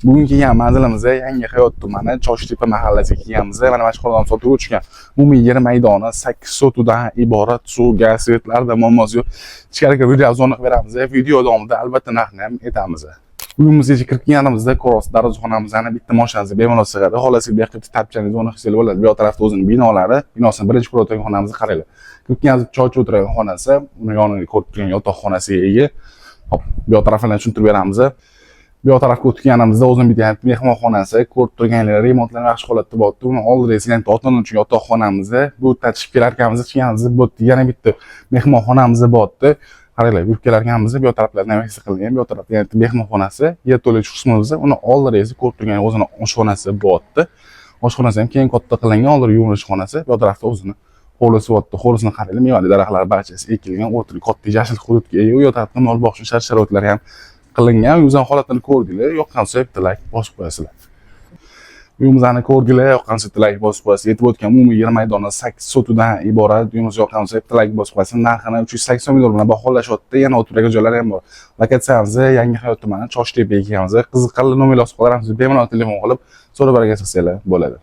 Bugun kelgan manzilimizda Yangi Hayot tumani Choshtepa mahallasiga kelganmiz. Mana mana shu xonadon sotuvga tushgan. Umumiy yer maydoni 8 sotudan iborat. Suv, gaz, svetlarda muammosi yo'q. Ichkariga video aniq beramiz. Video davomida albatta narxni ham aytamiz. Uyimizga kirib kelganimizda ko'ros darvozaxonamizdan bitta mashinamiz bemalol sig'adi. Xolasi bu yoqda tapchaningiz o'rni his bo'ladi. Bu yoq tarafda o'zining binolari, binosini birinchi ko'rayotgan xonamizni qaranglar. Kirib kelganimiz choycha o'tiradigan xonasi, uni yoniga ko'rib turgan yotoqxonasiga ega. Hop, bu yoq tarafini tushuntirib beramiz. Bu yoq tarafga o'tganimizda o'zim bitta mehmonxonasi, ko'rib turganlar remontlar yaxshi holatda bo'ldi. Uni oldida to'rtinchi yotoqxonamizda bu tashib kelarkanmiz, chiqganimizda bu yana bitta mehmonxonamiz bo'ldi. Qaranglar, yurib kelarkanmiz, bu yoq taraflardan nima his qilgan, bu yoq tarafda yana mehmonxonasi, yer to'lovchi qismimizda uni oldida ko'rib turgan o'zining oshxonasi bo'ldi. Oshxonasi ham keng katta qilingan, oldir yuvinish xonasi, bu yoq tarafda o'zining hovlisi bo'ldi. Hovlisini qaranglar, mevali daraxtlar barchasi ekilgan, o'tirib katta yashil hududga ega. U yoq tarafda mol boqish shart-sharoitlar ham qilingan. Uyimizning holatini ko'rdinglar, yoqqansa bitta like bosib qo'yasizlar. Uyimizni ko'rdinglar, yoqqansa bitta like bosib qo'yasiz. Yetib o'tgan umumiy yer maydoni 8 sotudan iborat. Uyimiz yoqqansa bitta like bosib qo'yasiz. Narxini 380 million bilan baholashyapti. Yana o'tiradigan joylar ham bor. Lokatsiyamiz Yangi Hayot tumani Choshtepaga kelganmiz. Qiziqqanlar nomer yozib qo'yaramiz. Bemalol telefon qilib so'rab baraga chiqsanglar bo'ladi.